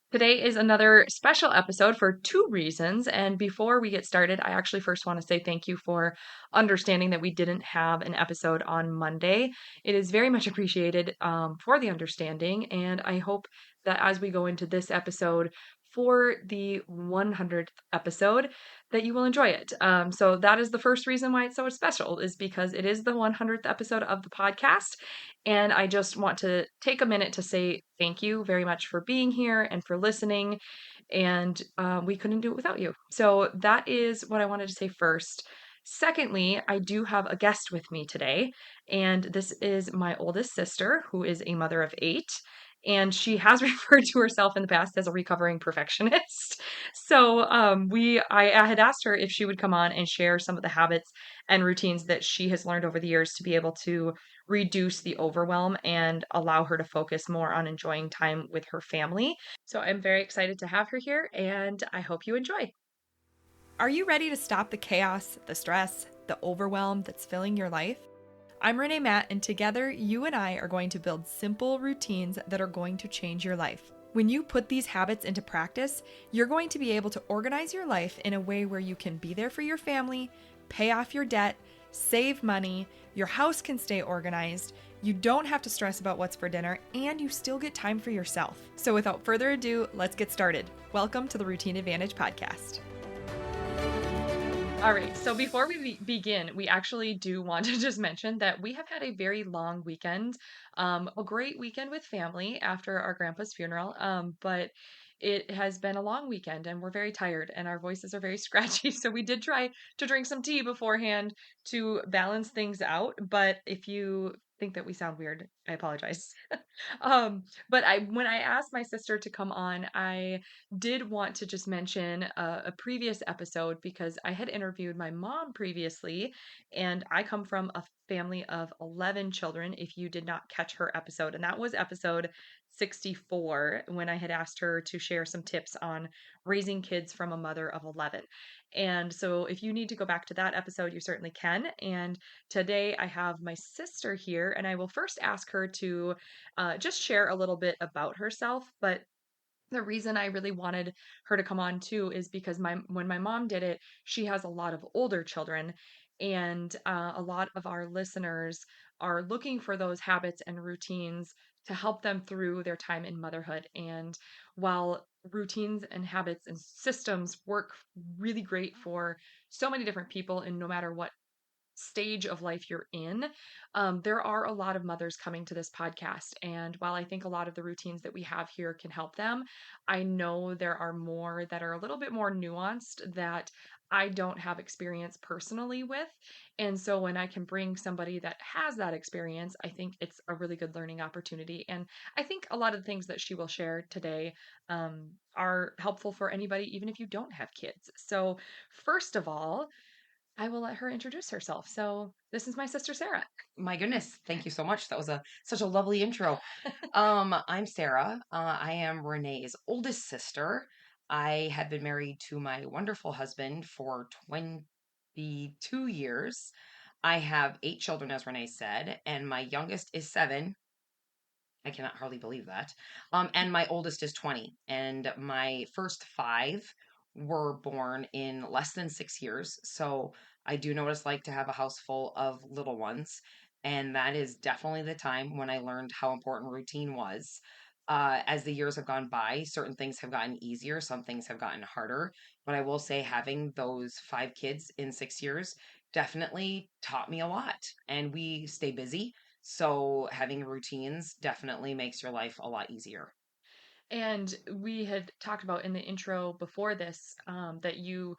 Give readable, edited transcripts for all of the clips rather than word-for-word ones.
Today is another special episode for two reasons. And before we get started, I actually first want to say thank you for understanding that we didn't have an episode on Monday. It is very much appreciated for the understanding. And I hope that as we go into this episode for the 100th episode, that you will enjoy it. So that is the first reason why it's so special, is because it is the 100th episode of the podcast. And I just want to take a minute to say thank you very much for being here and for listening. And we couldn't do it without you. So that is what I wanted to say first. Secondly, I do have a guest with me today, and this is my oldest sister, who is a mother of eight. And she has referred to herself in the past as a recovering perfectionist. So I had asked her if she would come on and share some of the habits and routines that she has learned over the years to be able to reduce the overwhelm and allow her to focus more on enjoying time with her family. So I'm very excited to have her here, and I hope you enjoy. Are you ready to stop the chaos, the stress, the overwhelm that's filling your life? I'm Renae Matt, and together you and I are going to build simple routines that are going to change your life. When you put these habits into practice, you're going to be able to organize your life in a way where you can be there for your family, pay off your debt, save money, your house can stay organized, you don't have to stress about what's for dinner, and you still get time for yourself. So without further ado, let's get started. Welcome to the Routine Advantage Podcast. All right, so before we begin, we actually do want to just mention that we have had a very long weekend, a great weekend with family after our grandpa's funeral, but it has been a long weekend and we're very tired and our voices are very scratchy. So we did try to drink some tea beforehand to balance things out. But if you think that we sound weird, I apologize. But when I asked my sister to come on, I did want to just mention a previous episode because I had interviewed my mom previously, and I come from a family of 11 children, if you did not catch her episode. And that was episode 64 when I had asked her to share some tips on raising kids from a mother of 11. And so if you need to go back to that episode, you certainly can. And today I have my sister here, and I will first ask her to just share a little bit about herself. But the reason I really wanted her to come on too is because when my mom did it, she has a lot of older children, and a lot of our listeners are looking for those habits and routines to help them through their time in motherhood. And while routines and habits and systems work really great for so many different people, and no matter what stage of life you're in, there are a lot of mothers coming to this podcast. And while I think a lot of the routines that we have here can help them, I know there are more that are a little bit more nuanced that I don't have experience personally with. And so when I can bring somebody that has that experience, I think it's a really good learning opportunity. And I think a lot of the things that she will share today are helpful for anybody, even if you don't have kids. So, first of all, I will let her introduce herself. So, this is my sister Sarah. My goodness, thank you so much. That was a such a lovely intro. I'm Sarah. I am Renee's oldest sister. I have been married to my wonderful husband for 22 years. I have 8 children, as Renee said, and my youngest is 7. I cannot hardly believe that. And my oldest is 20, and my first 5 were born in less than 6 years. So I do know what it's like to have a house full of little ones. And that is definitely the time when I learned how important routine was. As the years have gone by, certain things have gotten easier, some things have gotten harder. But I will say, having those 5 kids in 6 years definitely taught me a lot. And we stay busy, so having routines definitely makes your life a lot easier. And we had talked about in the intro before this that you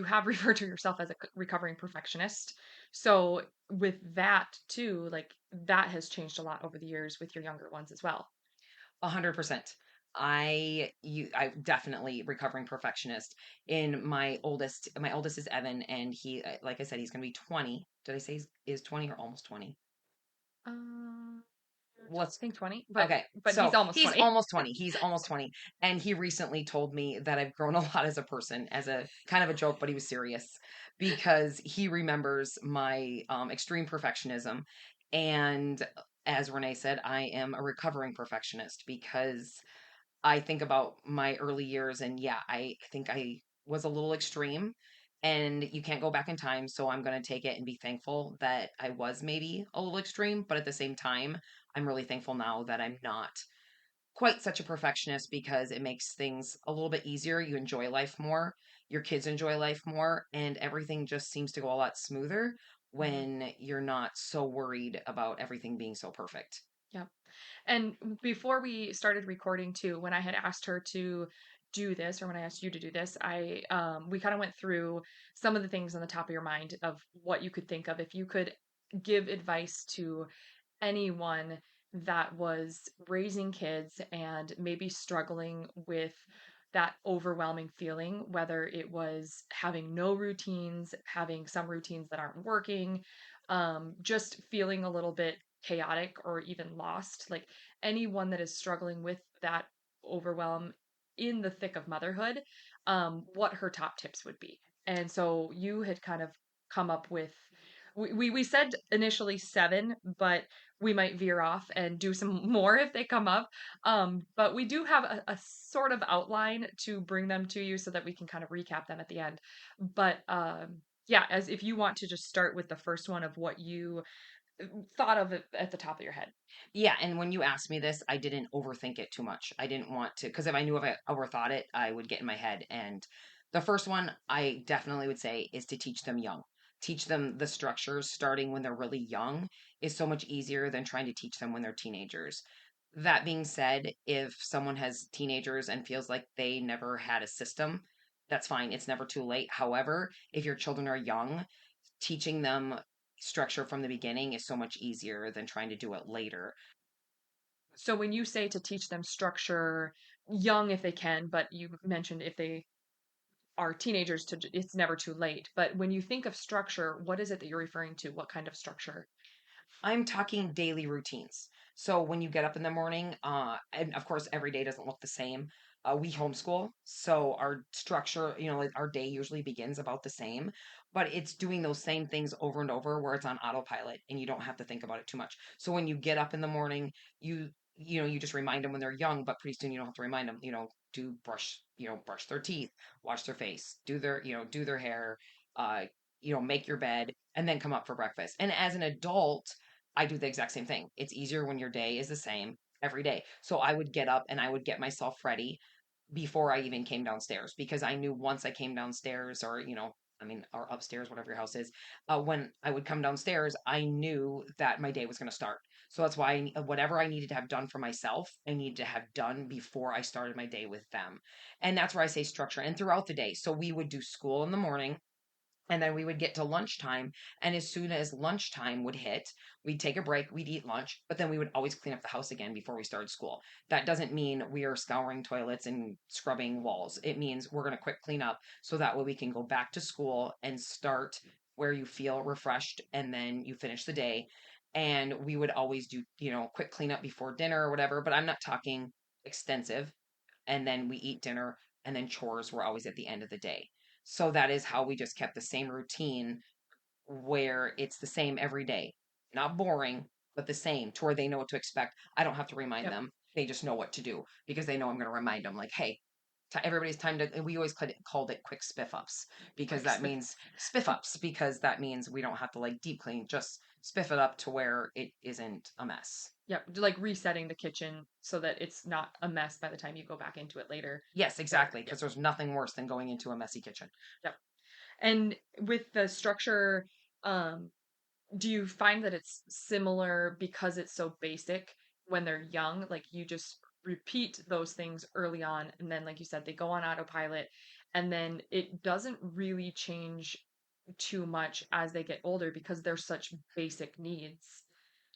have referred to yourself as a recovering perfectionist. So with that too, like that has changed a lot over the years with your younger ones as well. 100%. I definitely recovering perfectionist. In my oldest is Evan, and he, like I said, he's going to be 20. Did I say is 20 or almost 20? Um, I Let's think 20, Okay, but he's so almost he's 20. almost 20. He's almost 20. And he recently told me that I've grown a lot as a person, as a kind of a joke, but he was serious because he remembers my extreme perfectionism. And as Renee said, I am a recovering perfectionist because I think about my early years, and yeah, I think I was a little extreme, and you can't go back in time. So I'm going to take it and be thankful that I was maybe a little extreme. But at the same time, I'm really thankful now that I'm not quite such a perfectionist because it makes things a little bit easier. You enjoy life more, your kids enjoy life more, and everything just seems to go a lot smoother Mhm. when you're not so worried about everything being so perfect. Yep. And before we started recording too, when I had asked her to do this, or when I asked you to do this, I we kind of went through some of the things on the top of your mind of what you could think of if you could give advice to anyone that was raising kids and maybe struggling with that overwhelming feeling, whether it was having no routines, having some routines that aren't working, just feeling a little bit chaotic or even lost. Like anyone that is struggling with that overwhelm in the thick of motherhood, what her top tips would be. And so you had kind of come up with we said initially seven, but we might veer off and do some more if they come up. But we do have a sort of outline to bring them to you so that we can kind of recap them at the end. But yeah, as if you want to just start with the first one of what you thought of it at the top of your head. Yeah, and when you asked me this, I didn't overthink it too much. I didn't want to, because if I overthought it, I would get in my head. And the first one I definitely would say is to teach them young. Teach them the structures starting when they're really young is so much easier than trying to teach them when they're teenagers. That being said, if someone has teenagers and feels like they never had a system, that's fine. It's never too late. However, if your children are young, teaching them structure from the beginning is so much easier than trying to do it later. So when you say to teach them structure young if they can, but you mentioned if they are teenagers to it's never too late. But when you think of structure, what is it that you're referring to? What kind of structure? I'm talking daily routines. So when you get up in the morning, and of course every day doesn't look the same. We homeschool, so our structure, like our day usually begins about the same, but it's doing those same things over and over where it's on autopilot and you don't have to think about it too much. So when you get up in the morning, you just remind them when they're young, but pretty soon you don't have to remind them, do brush, brush their teeth, wash their face, do their hair, uh, make your bed, and then come up for breakfast. And as an adult, I do the exact same thing. It's easier when your day is the same every day. So I would get up and I would get myself ready before I even came downstairs because I knew once I came downstairs or, or upstairs, whatever your house is, when I would come downstairs, I knew that my day was going to start. So that's why whatever I needed to have done for myself, I needed to have done before I started my day with them. And that's where I say structure and throughout the day. So we would do school in the morning and then we would get to lunchtime. And as soon as lunchtime would hit, we'd take a break, we'd eat lunch, but then we would always clean up the house again before we started school. That doesn't mean we are scouring toilets and scrubbing walls. It means we're going to quick clean up so that way we can go back to school and start where you feel refreshed and then you finish the day. And we would always do, quick cleanup before dinner or whatever, but I'm not talking extensive. And then we eat dinner, and then chores were always at the end of the day. So that is how we just kept the same routine where it's the same every day. Not boring, but the same to where they know what to expect. I don't have to remind Yep. them. They just know what to do because they know I'm going to remind them, like, hey, everybody's time to, and we always called it quick spiff ups because Quick that spit. means spiff ups because that means we don't have to like deep clean, just spiff it up to where it isn't a mess. Yep. Like resetting the kitchen so that it's not a mess by the time you go back into it later. Yes, So, exactly. yep. Because there's nothing worse than going into a messy kitchen. Yep. And with the structure, um, do you find that it's similar because it's so basic when they're young? Like you just repeat those things early on, and then, like you said, they go on autopilot, and then it doesn't really change too much as they get older because they're such basic needs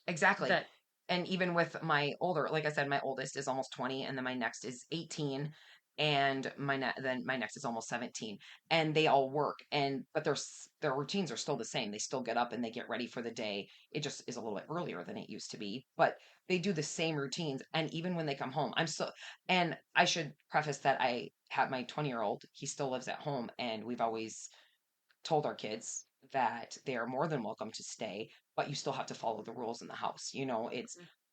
Exactly. that. And even with my older, like I said, my oldest is almost 20 and then my next is 18 and then my next is almost 17 and they all work and but their routines are still the same. They still get up and they get ready for the day. It just is a little bit earlier than it used to be, but they do the same routines and even when they come home, and I should preface that I have my 20-year-old, he still lives at home and we've always told our kids that they are more than welcome to stay, but you still have to follow the rules in the house.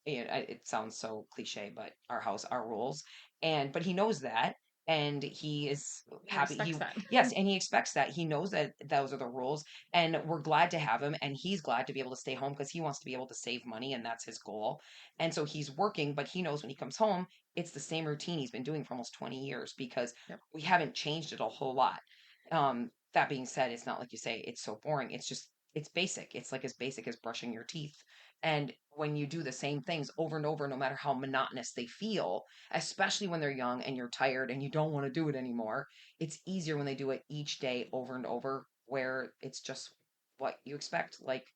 It sounds so cliche, but our house, our rules. But he knows that, and he is And happy. expects that. Yes, and he expects that. He knows that those are the rules, and we're glad to have him, and he's glad to be able to stay home because he wants to be able to save money, and that's his goal. And so he's working, but he knows when he comes home, it's the same routine he's been doing for almost 20 years because Yep. we haven't changed it a whole lot. That being said, it's not like you say it's so boring. It's just it's basic. It's like as basic as brushing your teeth. And when you do the same things over and over, no matter how monotonous they feel, especially when they're young and you're tired and you don't want to do it anymore, it's easier when they do it each day over and over, where it's just what you expect, like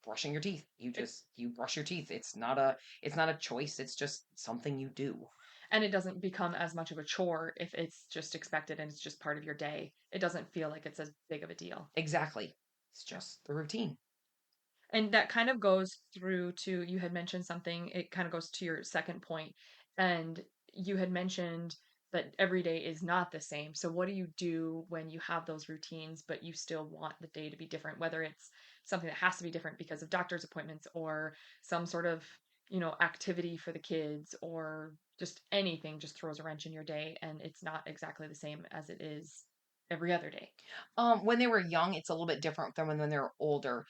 brushing your teeth. You brush your teeth. It's not a choice, it's just something you do. And it doesn't become as much of a chore if it's just expected and it's just part of your day. It doesn't feel like it's as big of a deal. Exactly. It's Yeah. just the routine. And that kind of goes through to, you had mentioned something, it kind of goes to your second point. And you had mentioned that every day is not the same. So, what do you do when you have those routines, but you still want the day to be different, whether it's something that has to be different because of doctor's appointments or some sort of, activity for the kids or just anything just throws a wrench in your day and it's not exactly the same as it is every other day? When they were young, it's a little bit different than when they're older.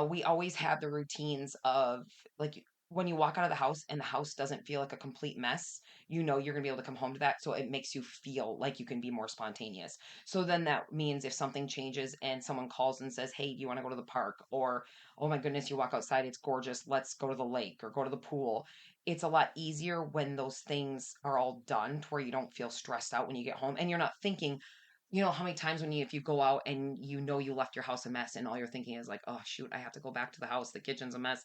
We always have the routines of like when you walk out of the house and the house doesn't feel like a complete mess, you know you're gonna be able to come home to that. So it makes you feel like you can be more spontaneous. So then that means if something changes and someone calls and says, "Hey, do you want to go to the park?" Or, "Oh my goodness, you walk outside, it's gorgeous. Let's go to the lake or go to the pool." It's a lot easier when those things are all done to where you don't feel stressed out when you get home and you're not thinking, how many times when if you go out and you left your house a mess and all you're thinking is like, oh shoot, I have to go back to the house. The kitchen's a mess,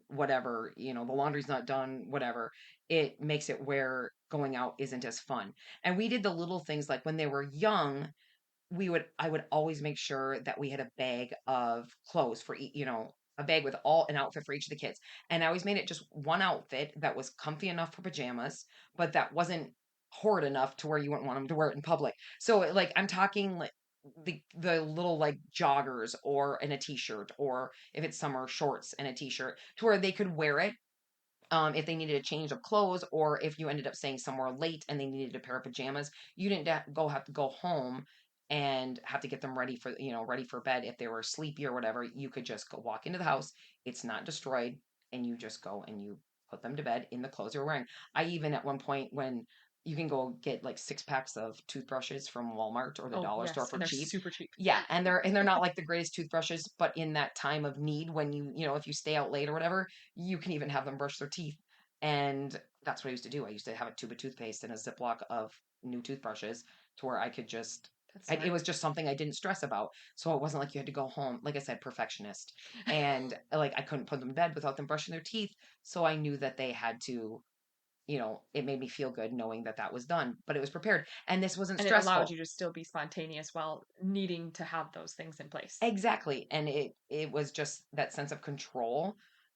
whatever, the laundry's not done, whatever. It makes it where going out isn't as fun. And we did the little things like when they were young, I would always make sure that we had a bag of clothes for a bag with all an outfit for each of the kids. And I always made it just one outfit that was comfy enough for pajamas, but that wasn't horrid enough to where you wouldn't want them to wear it in public. So like I'm talking like the little like joggers or in a t-shirt, or if it's summer, shorts and a t-shirt, to where they could wear it if they needed a change of clothes, or if you ended up staying somewhere late and they needed a pair of pajamas, you didn't have to go home and have to get them ready for bed if they were sleepy or whatever. You could just go walk into the house. It's not destroyed, and you just go and you put them to bed in the clothes you're wearing. I even at one point when you can go get like 6 packs of toothbrushes from Walmart or the Oh, dollar store yes. for And they're cheap. super cheap. Yeah, and they're not like the greatest toothbrushes, but in that time of need when if you stay out late or whatever, you can even have them brush their teeth. And that's what I used to do. I used to have a tube of toothpaste and a Ziploc of new toothbrushes to where I could just, That's it smart. was just something I didn't stress about. So it wasn't like you had to go home, like I said, perfectionist. And like I couldn't put them to bed without them brushing their teeth. So I knew that they had to, it made me feel good knowing that that was done, but it was prepared. And this wasn't And it allowed stressful. you to still be spontaneous while needing to have those things in place. Exactly. And it was just that sense of control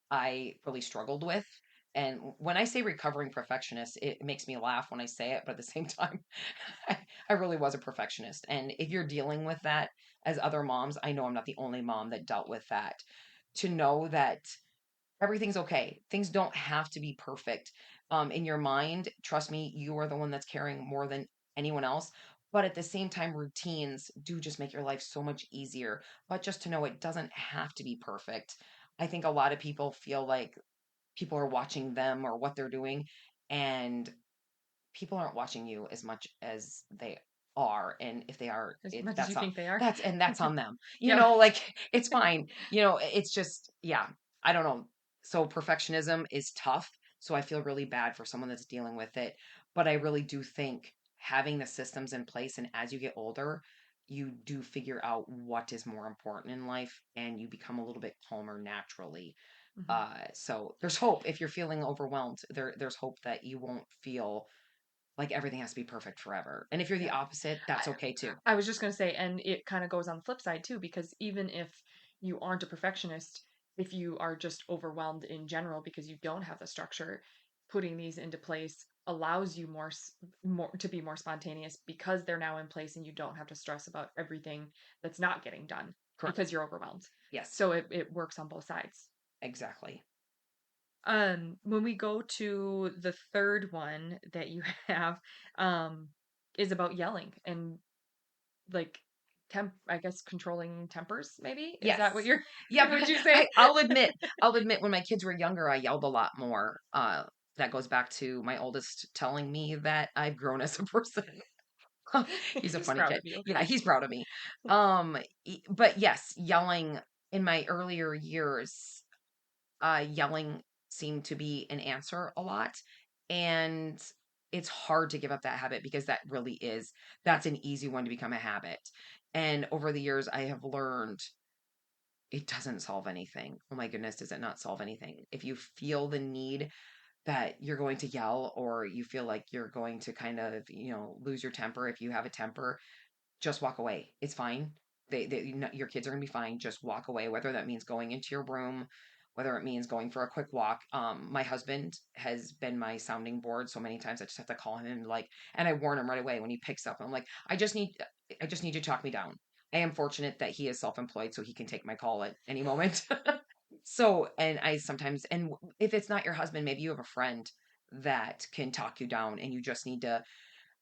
I really struggled with. And when I say recovering perfectionist, it makes me laugh when I say it, but at the same time, I really was a perfectionist. And if you're dealing with that as other moms, I know I'm not the only mom that dealt with that. To know that everything's okay. Things don't have to be perfect. In your mind, trust me, you are the one that's caring more than anyone else. But at the same time, routines do just make your life so much easier. But just to know it doesn't have to be perfect. I think a lot of people feel like people are watching them or what they're doing, and people aren't watching you as much as they are. And if they are, As much as you think they are. that's on them. Yep. Like it's fine. It's just, yeah, I don't know. So perfectionism is tough. So I feel really bad for someone that's dealing with it. But I really do think having the systems in place, and as you get older, you do figure out what is more important in life and you become a little bit calmer naturally. Mhm. So there's hope if you're feeling overwhelmed. There's hope that you won't feel like everything has to be perfect forever. And if you're the Yeah. opposite, I, that's okay too. I was just going to say, and it kind of goes on the flip side too, because even if you aren't a perfectionist, if you are just overwhelmed in general because you don't have the structure, putting these into place allows you more to be more spontaneous because they're now in place and you don't have to stress about everything that's not getting done because Correct. you're overwhelmed. Yes, So it works on both sides. exactly. When we go to the third one that you have, um, is about yelling and like I guess controlling tempers, maybe? Is that what Yes. you're Yeah, would because you say? I'll admit when my kids were younger, I yelled a lot more. That goes back to my oldest telling me that I've grown as a person. He's a He's funny proud kid. of you. Yeah, he's proud of me. But yes, yelling in my earlier years, yelling seemed to be an answer a lot. And it's hard to give up that habit because that's an easy one to become a habit. And over the years, I have learned it doesn't solve anything. Oh my goodness, does it not solve anything? If you feel the need that you're going to yell or you feel like you're going to kind of, lose your temper if you have a temper, just walk away. It's fine. Your kids are going to be fine. Just walk away, whether that means going into your room, whether it means going for a quick walk. My husband has been my sounding board so many times. I just have to call him and and I warn him right away when he picks up. I'm like, I just need you to talk me down. I am fortunate that he is self-employed, so he can take my call at any moment. So, and I sometimes, and if it's not your husband, maybe you have a friend that can talk you down, and you just need to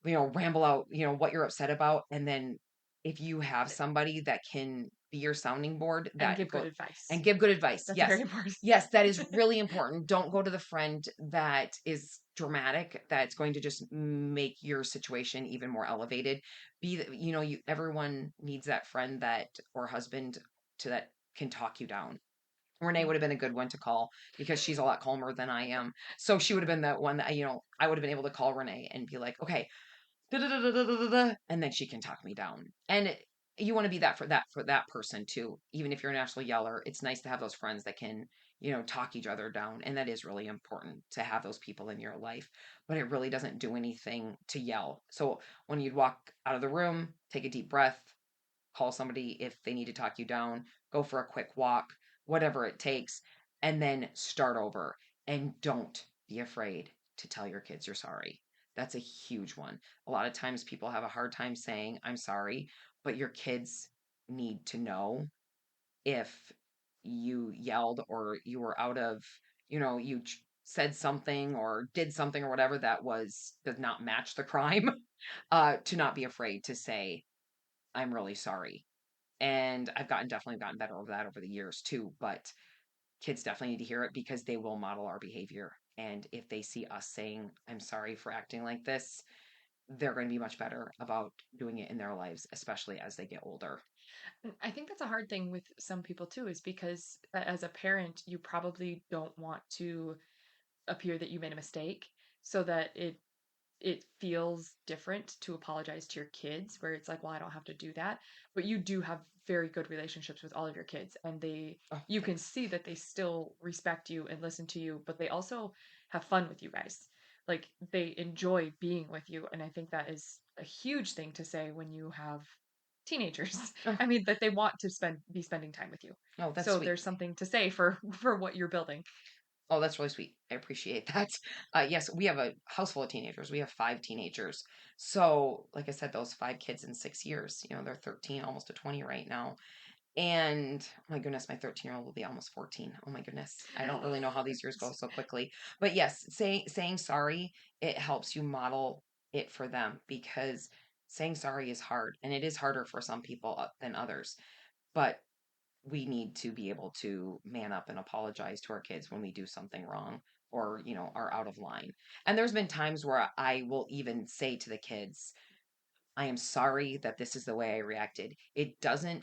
ramble out, what you're upset about. And then if you have somebody that can be your sounding board, And that give good go advice. and give good advice. That's very Yes. important. Yes, that is really important. Don't go to the friend that is dramatic, that's going to just make your situation even more elevated. Everyone needs that friend that or husband to that can talk you down. Renee would have been a good one to call because she's a lot calmer than I am. So she would have been that one that I would have been able to call Renee and be like, okay, and then she can talk me down. And you want to be that person too. Even if you're a natural yeller, it's nice to have those friends that can, talk each other down. And that is really important to have those people in your life. But it really doesn't do anything to yell. So when you'd walk out of the room, take a deep breath, call somebody if they need to talk you down, go for a quick walk, whatever it takes, and then start over. And don't be afraid to tell your kids you're sorry. That's a huge one. A lot of times people have a hard time saying, I'm sorry, but your kids need to know if you yelled or you were out of, said something or did something or whatever that does not match the crime, to not be afraid to say, I'm really sorry. And definitely gotten better over that over the years too. But kids definitely need to hear it because they will model our behavior. And if they see us saying, I'm sorry for acting like this, they're going to be much better about doing it in their lives, especially as they get older. I think that's a hard thing with some people too, is because as a parent, you probably don't want to appear that you made a mistake so that it feels different to apologize to your kids where it's like, well, I don't have to do that. But you do have very good relationships with all of your kids and Oh, you can thanks. see that they still respect you and listen to you, but they also have fun with you guys. Like they enjoy being with you. And I think that is a huge thing to say when you have teenagers. Oh, I mean, that they want to be spending time with you. oh, that's So sweet. there's something to say for for what you're building. Oh, that's really sweet. I appreciate that. Yes, we have a house full of teenagers. We have 5 teenagers. So, like I said, those 5 kids in 6 years, they're 13, almost to 20 right now. And oh my goodness, my 13-year-old will be almost 14. Oh my goodness. I don't really know how these years go so quickly. But yes, saying sorry, it helps you model it for them because saying sorry is hard and it is harder for some people than others. But we need to be able to man up and apologize to our kids when we do something wrong or, are out of line. And there's been times where I will even say to the kids, I am sorry that this is the way I reacted.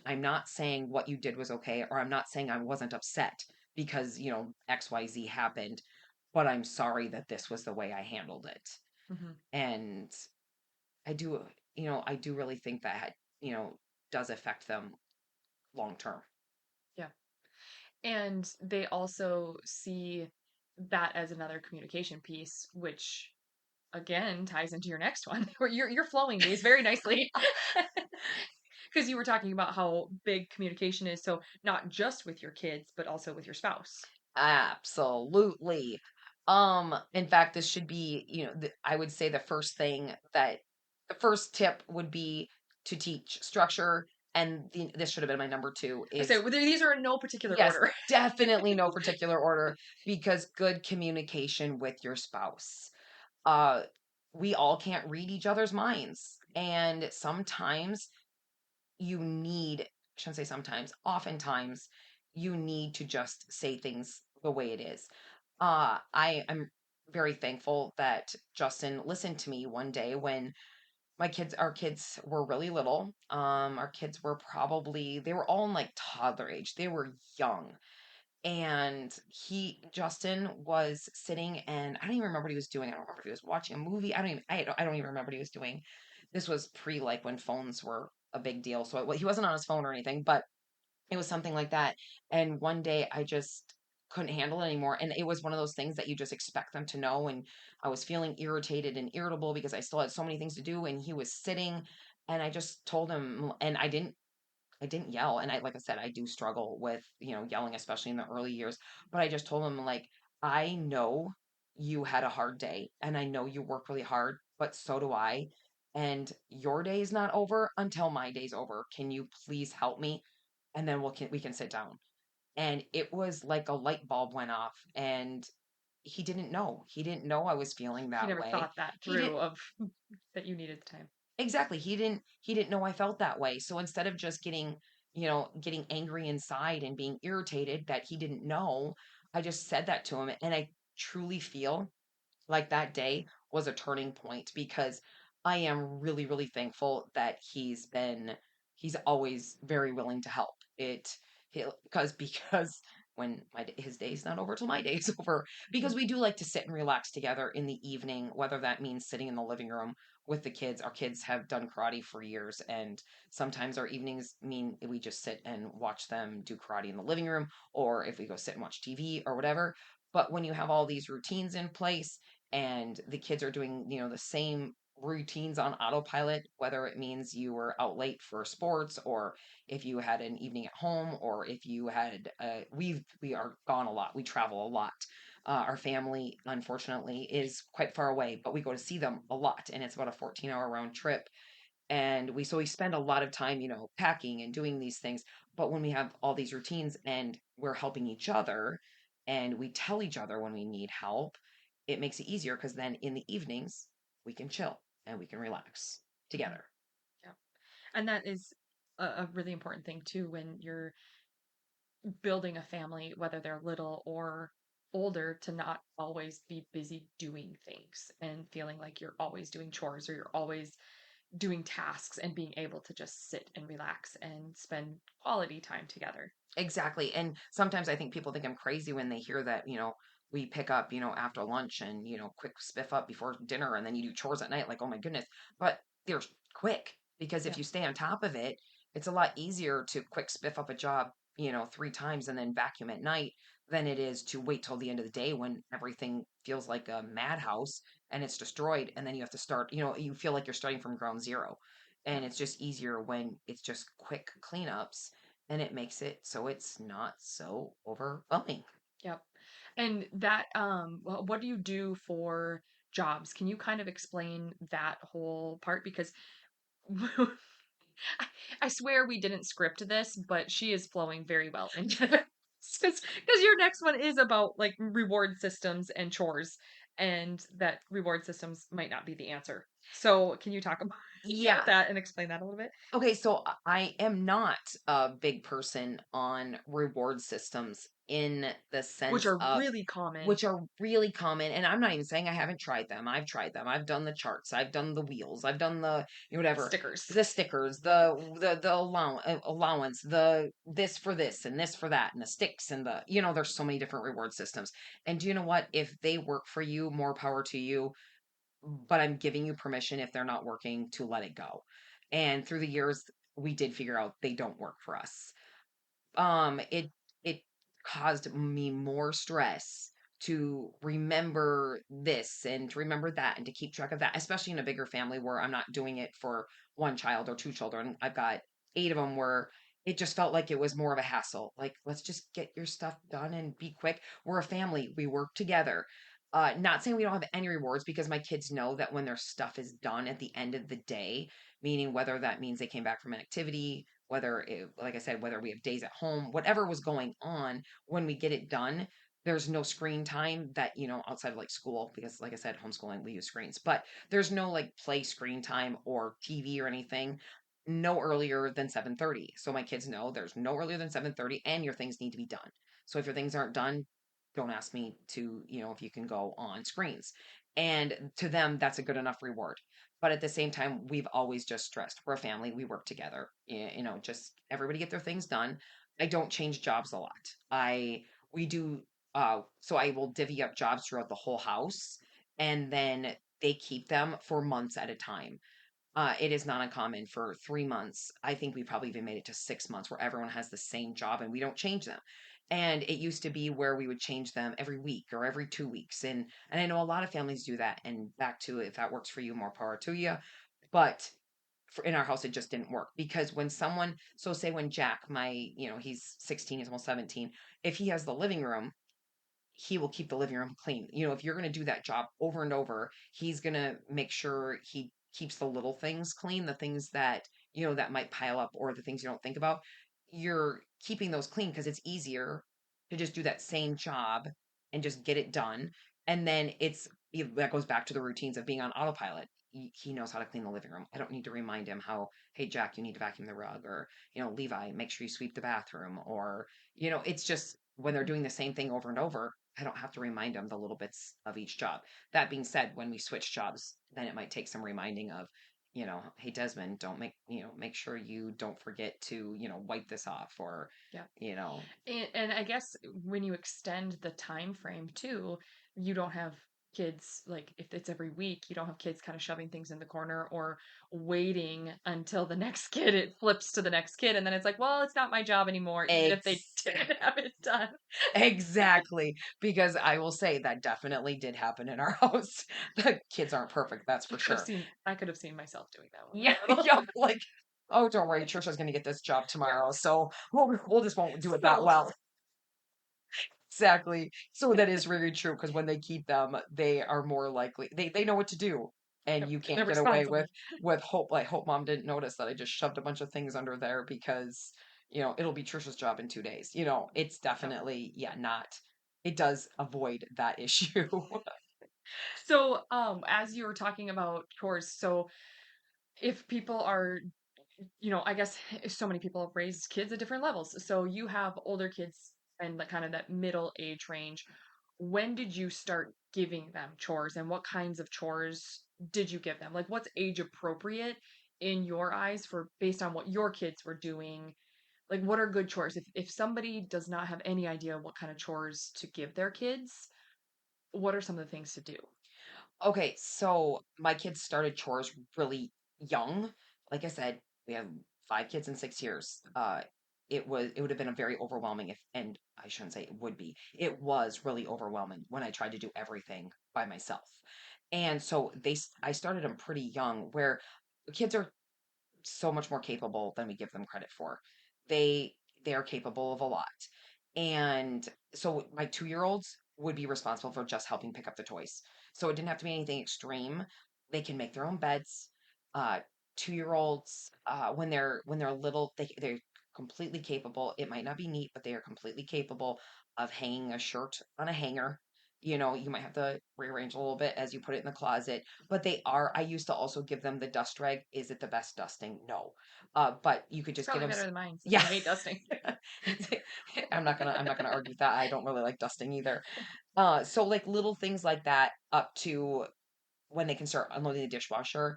I'm not saying what you did was okay, or I'm not saying I wasn't upset because, XYZ happened, but I'm sorry that this was the way I handled it. Hmm. And I do, I do really think that, does affect them long term. Yeah. And they also see that as another communication piece, which again ties into your next one, where you're flowing these very nicely. Because you were talking about how big communication is, so not just with your kids, but also with your spouse. Absolutely. In fact, this should be, I would say the first tip would be to teach structure, and this should have been my number two, I is say well, these are in no particular yes, order. definitely no particular order, because good communication with your spouse. Uh, we all can't read each other's minds. And sometimes you need, I shouldn't say sometimes, oftentimes you need to just say things the way it is. I am very thankful that Justin listened to me one day when our kids were really little. Our kids were probably, they were all in like toddler age. They were young. And Justin was sitting, and I don't even remember what he was doing. I don't remember if he was watching a movie. I don't even remember what he was doing. This was pre like when phones were a big deal. So he wasn't on his phone or anything, but it was something like that. And one day I just couldn't handle it anymore. And it was one of those things that you just expect them to know. And I was feeling irritated and irritable because I still had so many things to do. And he was sitting, and I just told him, and I didn't yell. And like I said, I do struggle with, yelling, especially in the early years. But I just told him, like, I know you had a hard day and I know you work really hard, but so do I. And your day is not over until my day's over. Can you please help me? And then we can sit down. And it was like a light bulb went off, and he didn't know. He didn't know I was feeling He that never way. thought that He didn't through of that you needed the time. Exactly. He didn't know I felt that way. So instead of just getting angry inside and being irritated that he didn't know, I just said that to him, and I truly feel like that day was a turning point, because I am really, really thankful that he's always very willing to help. Because when his day's not over till my day's over, because Mhm. we do like to sit and relax together in the evening, whether that means sitting in the living room with the kids. Our kids have done karate for years, and sometimes our evenings mean we just sit and watch them do karate in the living room, or if we go sit and watch TV or whatever. But when you have all these routines in place, and the kids are doing, the same routines on autopilot, whether it means you were out late for sports, or if you had an evening at home, or if you had, we are gone a lot. We travel a lot. Our family, unfortunately, is quite far away, but we go to see them a lot, and it's about a 14-hour round trip. And we spend a lot of time, packing and doing these things. But when we have all these routines and we're helping each other, and we tell each other when we need help, it makes it easier, because then in the evenings we can chill and we can relax Mhm. together. Yeah. And that is a really important thing too when you're building a family, whether they're little or older, to not always be busy doing things and feeling like you're always doing chores or you're always doing tasks, and being able to just sit and relax and spend quality time together. Exactly. And sometimes I think people think I'm crazy when they hear that, we pick up, after lunch, and, quick spiff up before dinner, and then you do chores at night. Like, oh my goodness. But they're quick, because if Yeah. you stay on top of it, it's a lot easier to quick spiff up a job, three times and then vacuum at night, than it is to wait till the end of the day when everything feels like a madhouse and it's destroyed. And then you have to start, you feel like you're starting from ground zero. Yeah. And it's just easier when it's just quick cleanups, and it makes it so it's not so overwhelming. Yep. And that, what do you do for jobs? Can you kind of explain that whole part? Because I I swear we didn't script this, but she is flowing very well into this. Because your next one is about like reward systems and chores, and that reward systems might not be the answer. So, can you talk about Yeah. that and explain that a little bit? Okay, so I am not a big person on reward systems, in the Which sense are of, really common which are really common. And I'm not even saying I haven't tried them. I've tried them. I've done the charts. I've done the wheels. I've done the, whatever, stickers. the stickers, the allowance, the this for this and this for that, and the sticks, and there's so many different reward systems. And do you know what? If they work for you, more power to you, but I'm giving you permission, if they're not working, to let it go. And through the years, we did figure out they don't work for us. It caused me more stress to remember this and to remember that and to keep track of that, especially in a bigger family where I'm not doing it for one child or two children. I've got eight of them, where it just felt like it was more of a hassle. Like, let's just get your stuff done and be quick. We're a family. We work together. Not saying we don't have any rewards because my kids know that when their stuff is done at the end of the day, meaning whether that means they came back from an activity, whether it, like I said, whether we have days at home, whatever was going on, when we get it done, there's no screen time that, outside of like school, because like I said, homeschooling, we use screens, but there's no like play screen time or TV or anything. No earlier than 7:30. So my kids know there's no earlier than 7:30 and your things need to be done. So if your things aren't done, don't ask me to, if you can go on screens. And to them, that's a good enough reward. But at the same time, we've always just stressed we're a family, we work together. Just everybody get their things done. I don't change jobs a lot. We do, so I will divvy up jobs throughout the whole house, and then they keep them for months at a time. It is not uncommon for 3 months. I think we probably even made it to 6 months where everyone has the same job and we don't change them. And it used to be where we would change them every week or every 2 weeks. And I know a lot of families do that. And back to, if that works for you, more power to you. But in our house, it just didn't work because when someone, so say when Jack, he's 16, he's almost 17, if he has the living room, he will keep the living room clean. If you're going to do that job over and over, he's going to make sure he keeps the little things clean, the things that, that might pile up or the things you don't think about. You're keeping those clean because it's easier to just do that same job and just get it done. And then that goes back to the routines of being on autopilot. He knows how to clean the living room. I don't need to remind him hey, Jack, you need to vacuum the rug, or, Levi, make sure you sweep the bathroom, or, it's just when they're doing the same thing over and over, I don't have to remind them the little bits of each job. That being said, when we switch jobs, then it might take some reminding of, hey Desmond, don't make sure you don't forget to, wipe this off, or, Yeah. you know, And I guess when you extend the time frame too, you don't have kids like if it's every week, you don't have kids kind of shoving things in the corner or waiting until the next kid it flips to the next kid and then it's like, well, it's not my job anymore, even if they eggs. did have it done. Exactly. Because I will say that definitely did happen in our house. The kids aren't perfect, that's for sure. I could have seen myself doing that when we Yeah, were little. yeah, like, oh, don't worry, Trisha's gonna get this job tomorrow, so we'll just won't do it that So, well. Exactly. So that is very true because when they keep them, they are more likely they know what to do. And yep, you they're can't get away with responsible. hope, like hope mom didn't notice that I just shoved a bunch of things under there because, it'll be Trisha's job in 2 days. It's Yep. definitely, yeah, not, it does avoid that issue. So, as you were talking about chores, so if people are, I guess so many people have raised kids at different levels. So you have older kids and like kind of that middle age range. When did you start giving them chores and what kinds of chores did you give them? Like what's age appropriate in your eyes for based on what your kids were doing? Like what are good chores? If somebody does not have any idea what kind of chores to give their kids, what are some of the things to do? Okay, so my kids started chores really young. Like I said, we have 5 kids in 6 years. It would have been a very overwhelming, if, and I shouldn't say it would be. It was really overwhelming when I tried to do everything by myself. And so I started them pretty young, where kids are so much more capable than we give them credit for. They they are capable of a lot. And so my 2-year-olds would be responsible for just helping pick up the toys. So it didn't have to be anything extreme. They can make their own beds. 2-year-olds, when they're little, they're completely capable. It might not be neat, but they are completely capable of hanging a shirt on a hanger. You might have to rearrange a little bit as you put it in the closet, but I used to also give them the dust rag. Is it the best dusting? No. But you could It's just give probably them, better than mine since I yeah. hate dusting. I'm not gonna argue with that. I don't really like dusting either. So like little things like that up to when they can start unloading the dishwasher.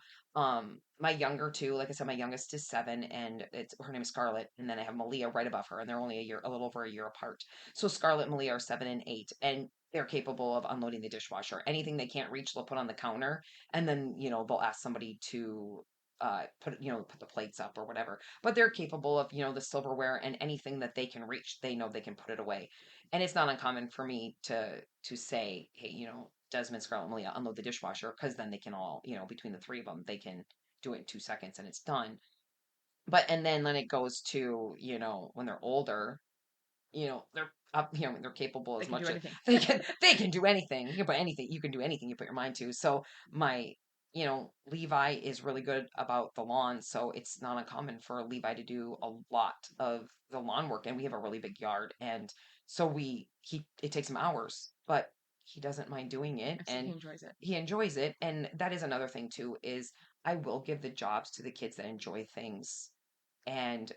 My younger two, like I said, my youngest is 7, and her name is Scarlett, and then I have Malia right above her, and they're only a little over a year apart. So Scarlett and Malia are 7 and 8, and they're capable of unloading the dishwasher. Anything they can't reach, they'll put on the counter, and then they'll ask somebody to put the plates up or whatever. But they're capable of the silverware, and anything that they can reach, they know they can put it away. And it's not uncommon for me to say, hey, Desmond, Scarlett, and Malia, unload the dishwasher, because then they can all, between the three of them, they can do it in 2 seconds and it's done. But and then it goes to, when they're older, they're they're capable They as can do much as anything. they can do anything. You can do anything you put your mind to. So my, Levi is really good about the lawn, so it's not uncommon for Levi to do a lot of the lawn work, and we have a really big yard, and so it takes him hours, but he doesn't mind doing it, So he and enjoys it. he enjoys it. And that is another thing too, is I will give the jobs to the kids that enjoy things. And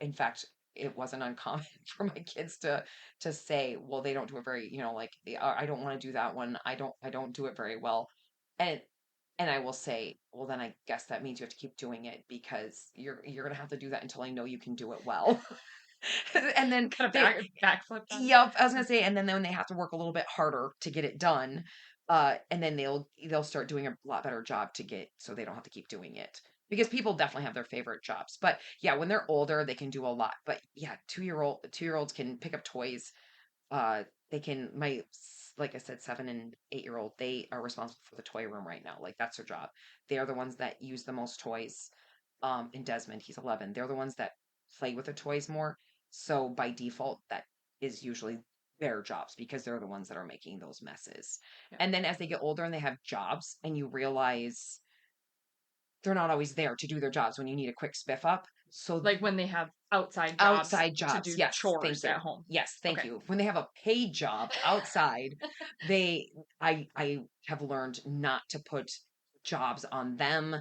in fact, it wasn't uncommon for my kids to say, well, they don't do it very, like, I don't want to do that one. I don't do it very well. And I will say, well, then I guess that means you have to keep doing it, because you're gonna have to do that until I know you can do it well. And then Kind of they backflip on it. Yep, I was gonna say, and then they have to work a little bit harder to get it done. And then they'll start doing a lot better job to get, so they don't have to keep doing it. Because people definitely have their favorite jobs. But yeah, when they're older, they can do a lot. But yeah, 2-year olds can pick up toys. They can like I said, 7 and 8-year-old, they are responsible for the toy room right now. Like, that's their job. They are the ones that use the most toys. And Desmond, he's 11. They're the ones that play with the toys more. So by default, that is usually their jobs, because they're the ones that are making those messes. Yeah. And then as they get older and they have jobs, and you realize they're not always there to do their jobs when you need a quick spiff up. So Like when they have outside jobs outside to jobs, do yes, thank chores you. at home. Yes, thank Okay. you. When they have a paid job outside, they I have learned not to put jobs on them,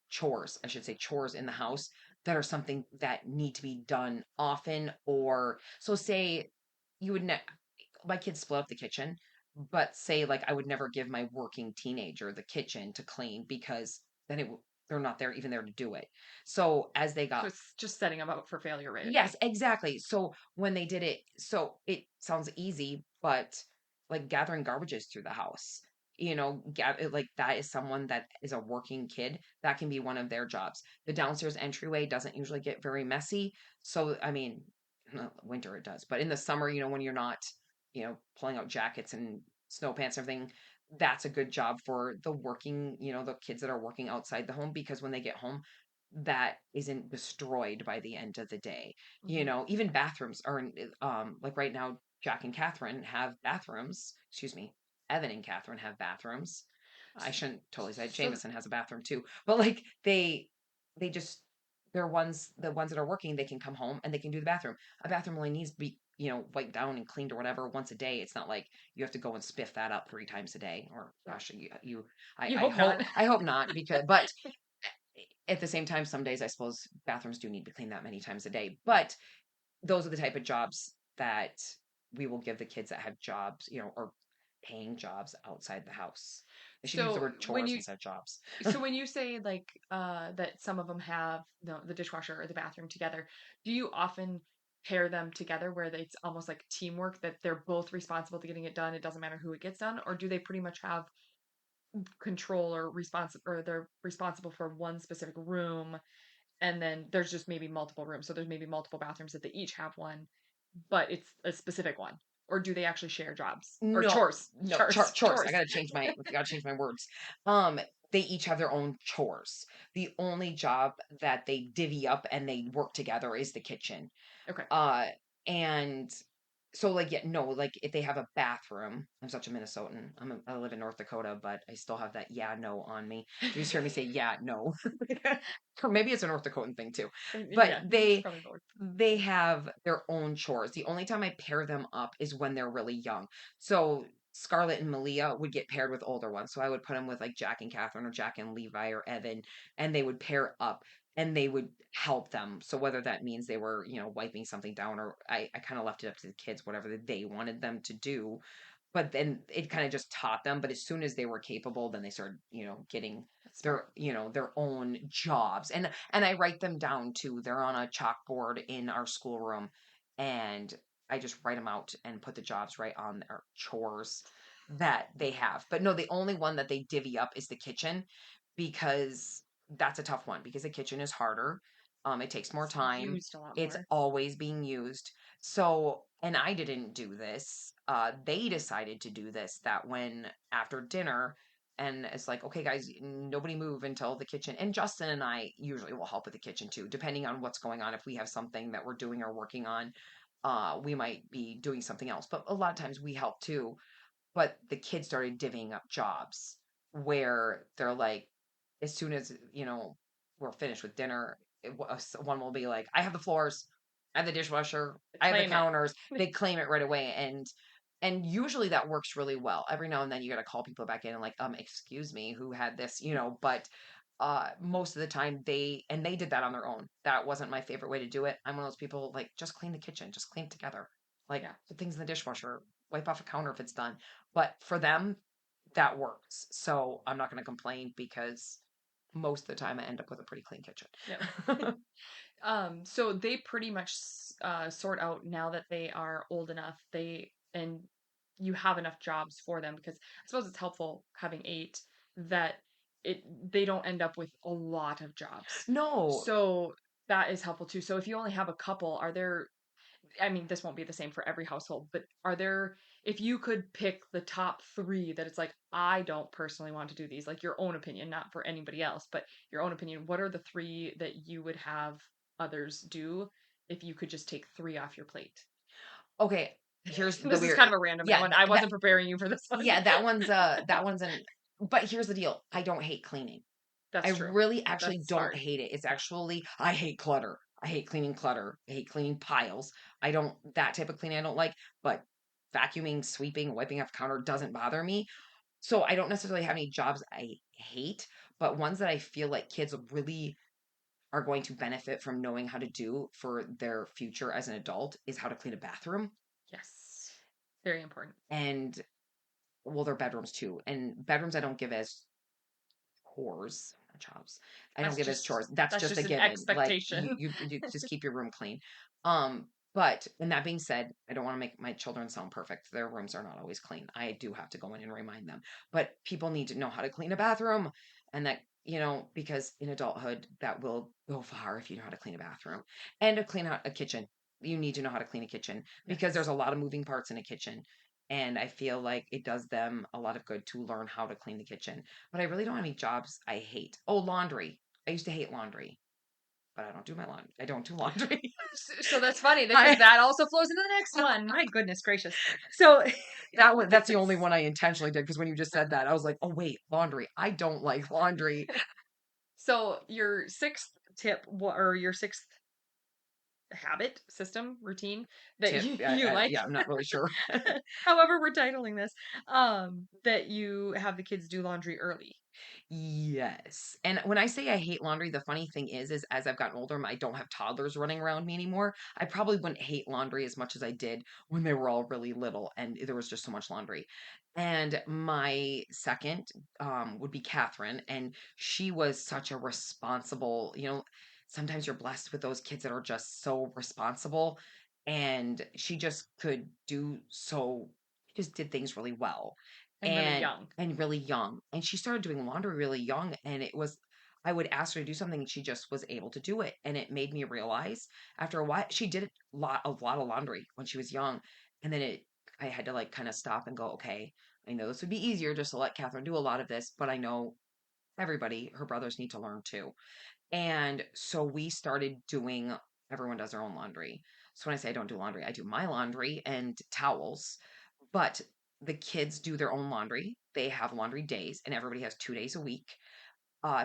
chores, I should say, chores in the house that are something that need to be done often. Or so, say, you would ne- my kids split up the kitchen, but say, like, I would never give my working teenager the kitchen to clean, because then they're not there, even there to do it. So as they So got it's just setting them up for failure right Yes, away. exactly. So when they did it, so it sounds easy, but like gathering garbages through the house, like, that is someone that is a working kid. That can be one of their jobs. The downstairs entryway doesn't usually get very messy. So, I mean, winter it does, but in the summer, when you're not, pulling out jackets and snow pants and everything, that's a good job for the working, the kids that are working outside the home, because when they get home, that isn't destroyed by the end of the day. Hmm. Even bathrooms are like right now, Jack and Catherine have bathrooms. Excuse me. Evan and Catherine have bathrooms. I shouldn't totally say So Jameson has a bathroom too, but like they just, the ones that are working, they can come home and they can do the bathroom. A bathroom only needs to be, wiped down and cleaned or whatever once a day. It's not like you have to go and spiff that up 3 times a day. Or right. gosh, You I hope not. hope not, because but at the same time, some days I suppose bathrooms do need to be cleaned that many times a day. But those are the type of jobs that we will give the kids that have jobs, or paying jobs outside the house. I should use the So word when chores you instead of jobs. so when you say like that some of them have the dishwasher or the bathroom together, do you often pair them together where it's almost like teamwork that they're both responsible to getting it done? It doesn't matter who it gets done, or do they pretty much have control or they're responsible for one specific room and then there's just maybe multiple rooms. So there's maybe multiple bathrooms that they each have one, but it's a specific one. Or do they actually share jobs or No, chores? no, Chores, chores. chores. I gotta change my words. Um, they each have their own chores. The only job that they divvy up and they work together is the kitchen. Okay. Uh, and so, like, yeah, no, like, if they have a bathroom, I'm such a Minnesotan. I live in North Dakota, but I still have that yeah, no on me. You just hear me say yeah, no. Or maybe it's a North Dakotan thing too. But Yeah, it's probably both. they have their own chores. The only time I pair them up is when they're really young. So Scarlett and Malia would get paired with older ones. So I would put them with like Jack and Catherine, or Jack and Levi, or Evan, and they would pair up and they would help them. So whether that means they were, wiping something down, or I kind of left it up to the kids, whatever they wanted them to do. But then it kind of just taught them. But as soon as they were capable, then they started, getting That's smart. their own jobs. And I write them down too. They're on a chalkboard in our schoolroom, and I just write them out and put the jobs right on their chores that they have. But no, the only one that they divvy up is the kitchen, because that's a tough one, because the kitchen is harder. It takes more It's time. used a lot It's more. always being used. So, and I didn't do this. They decided to do this, that when after dinner, and it's like, okay, guys, nobody move until the kitchen. And Justin and I usually will help with the kitchen too, depending on what's going on. If we have something that we're doing or working on, we might be doing something else. But a lot of times we help too. But the kids started divvying up jobs where they're like, as soon as, we're finished with dinner, one will be like, I have the floors, I have the dishwasher, I have the Claim it. counters. They claim it right away. And usually that works really well. Every now and then you got to call people back in and like, excuse me, who had this, but most of the time they did that on their own. That wasn't my favorite way to do it. I'm one of those people like, just clean the kitchen, just clean it together. Like, Yeah. put things in the dishwasher, wipe off a counter if it's done. But for them, that works. So I'm not going to complain because most of the time I end up with a pretty clean kitchen. Yep. So they pretty much sort out now that they are old enough. And you have enough jobs for them because I suppose it's helpful having eight that they don't end up with a lot of jobs. No. So that is helpful too. So if you only have a couple, are there I mean, this won't be the same for every household, but are there, if you could pick the top three that it's like, I don't personally want to do these, like your own opinion, not for anybody else, but your own opinion, what are the three that you would have others do if you could just take three off your plate? Okay, here's the This is weird. kind of a random Yeah, one. I that wasn't preparing you for this one. yeah, that one's an but here's the deal. I don't hate cleaning. I That's true. really actually That's don't smart. hate it. It's Yeah. actually I hate clutter. I hate cleaning clutter. I hate cleaning piles. I don't that type of cleaning I don't like, but vacuuming, sweeping, wiping off counter doesn't bother me. So I don't necessarily have any jobs I hate, but ones that I feel like kids really are going to benefit from knowing how to do for their future as an adult is how to clean a bathroom Yes. Very important. and well their bedrooms too. And bedrooms I don't give as chores, not jobs. I don't That's give as just chores. That's that's just a just an given. Like you, expectation. you just keep your room clean. But and that being said, I don't want to make my children sound perfect. Their rooms are not always clean. I do have to go in and remind them. But people need to know how to clean a bathroom, and that because in adulthood that will go far if you know how to clean a bathroom and to clean out a kitchen. You need to know how to clean a kitchen because there's Yes. a lot of moving parts in a kitchen. And I feel like it does them a lot of good to learn how to clean the kitchen, but I really don't have any jobs I hate. Oh, laundry. I used to hate laundry, but I don't do my laundry. I don't do laundry. So that's funny because I that also flows into the next one. My goodness gracious. So that's the only one I intentionally did because when you just said that, I was like, "Oh wait, laundry. I don't like laundry." so your sixth tip or your sixth habit, system, routine that Tip. you like, Yeah, I'm not really sure. however we're titling this, that you have the kids do laundry early. Yes. And when I say I hate laundry, the funny thing is as I've gotten older, I don't have toddlers running around me anymore. I probably wouldn't hate laundry as much as I did when they were all really little and there was just so much laundry. And my second would be Catherine, and she was such a responsible, sometimes you're blessed with those kids that are just so responsible, and she just did things really well And really and young. really young. And she started doing laundry really young, and it was I would ask her to do something and she just was able to do it. And it made me realize after a while she did a lot of laundry when she was young. And then I had to like kind of stop and go, okay, I know this would be easier just to let Catherine do a lot of this, but I know everybody, her brothers need to learn too. And so we started doing everyone does their own laundry. So when I say I don't do laundry, I do my laundry and towels, but the kids do their own laundry. They have laundry days and everybody has 2 days a week.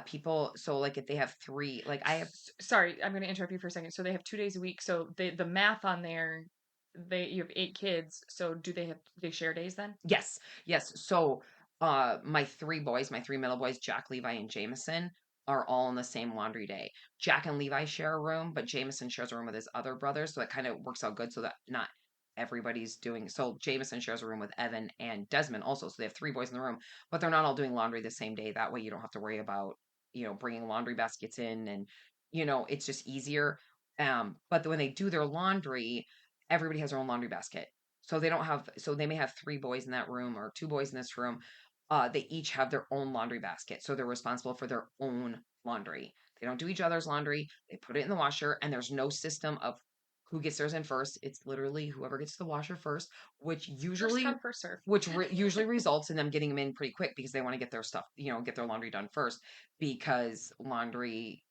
People so like if they have 3, like I have Sorry, I'm going to interrupt you for a second. So they have 2 days a week. So the math on there, you have eight kids. So they share days then? yes, yes. So my 3 boys, my 3 middle boys, Jack, Levi, and Jameson are all in the same laundry day. Jack and Levi share a room, but Jameson shares a room with his other brothers, so that kind of works out good so that not everybody's doing so Jameson shares a room with Evan and Desmond also, so they have 3 boys in the room, but they're not all doing laundry the same day. That way you don't have to worry about, bringing laundry baskets in and it's just easier. But when they do their laundry, everybody has their own laundry basket. So they may have 3 boys in that room or 2 boys in this room. They each have their own laundry basket. So they're responsible for their own laundry. They don't do each other's laundry. They put it in the washer and there's no system of who gets theirs in first. It's literally whoever gets to the washer first, which First usually come, first serve. usually results in them getting them in pretty quick because they want to get their stuff, get their laundry done first because laundry,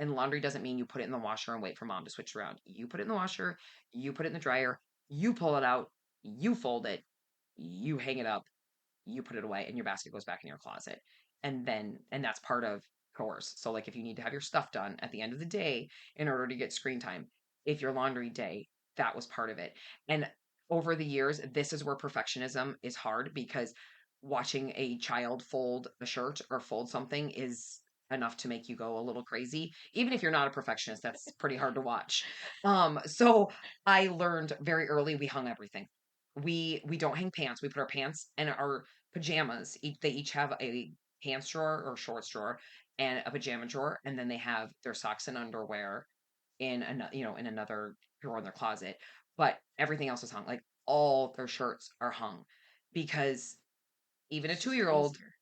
And laundry doesn't mean you put it in the washer and wait for mom to switch around. You put it in the washer, you put it in the dryer, you pull it out, you fold it, you hang it up, you put it away, and your basket goes back in your closet. And that's part of chores. So, like, if you need to have your stuff done at the end of the day in order to get screen time, if your laundry day, that was part of it. And over the years, this is where perfectionism is hard because watching a child fold a shirt or fold something is enough to make you go a little crazy. Even if you're not a perfectionist, that's pretty hard to watch. So I learned very early we hung everything. We don't hang pants. We put our pants and our pajamas. They each have a pants drawer or shorts drawer and a pajama drawer, and then they have their socks and underwear in another, in another drawer in their closet. But everything else is hung. Like all their shirts are hung because even a It's two just year old easier.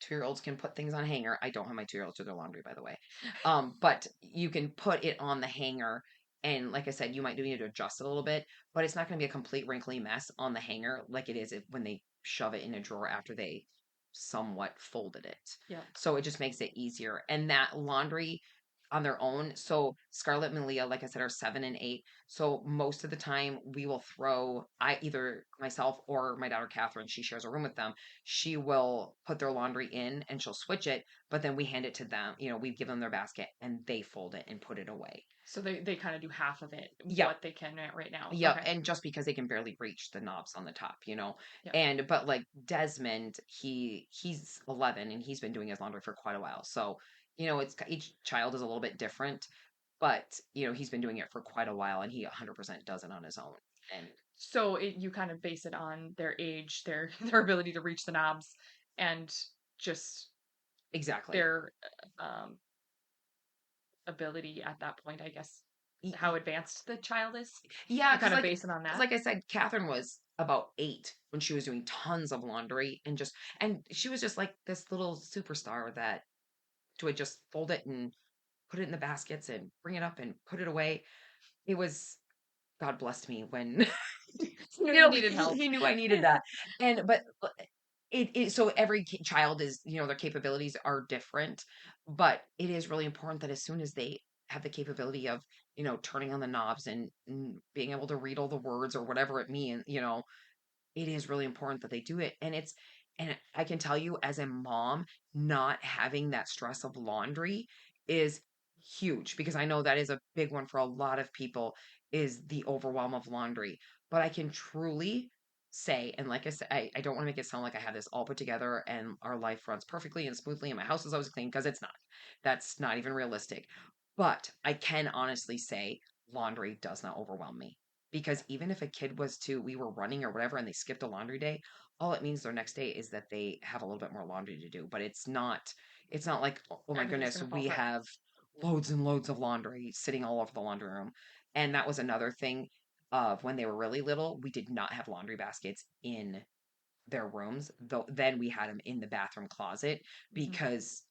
2 year olds can put things on hanger. I don't have my 2 year olds do their laundry, by the way. But you can put it on the hanger. And like I said, you might do need to adjust it a little bit, but it's not going to be a complete wrinkly mess on the hanger like it is when they shove it in a drawer after they somewhat folded it. Yep. So it just makes it easier. And that laundry on their own. So Scarlett and Leah, like I said, are 7 and 8. So most of the time we will throw I either myself or my daughter Catherine, she shares a room with them, she will put their laundry in and she'll switch it, but then we hand it to them. We give them their basket and they fold it and put it away. So they kind of do half of it, Yep. what they can right now. Yep. Okay. And just because they can barely reach the knobs on the top. Yep. And but like Desmond, he's 11 and he's been doing his laundry for quite a while. So, it's each child is a little bit different, but he's been doing it for quite a while and he 100% does it on his own. And So you kind of base it on their age, their their ability to reach the knobs, and just exactly. their um, ability at that point, I guess, Y- how y- advanced the child is. Yeah, You kind of base it on because that. like I said, Catherine was about 8 when she was doing tons of laundry and she was just like this little superstar that would just fold it and put it in the baskets and bring it up and put it away. It was God blessed me when You needed help. he knew I needed that. And but so every child is, their capabilities are different, but it is really important that as soon as they have the capability of, turning on the knobs and being able to read all the words or whatever it means, it is really important that they do it. And I can tell you as a mom, not having that stress of laundry is huge because I know that is a big one for a lot of people is the overwhelm of laundry. But I can truly say, and like I said, I don't want to make it sound like I have this all put together and our life runs perfectly and smoothly and my house is always clean because it's not. That's not even realistic. But I can honestly say laundry does not overwhelm me because even if a kid was to we were running or whatever and they skipped a laundry day, all it means their next day is that they have a little bit more laundry to do. But it's not like, oh my Everything's goodness, gonna fall we through. have loads and loads of laundry sitting all over the laundry room. And that was another thing of when they were really little, we did not have laundry baskets in their rooms, though then we had them in the bathroom closet Hmm. because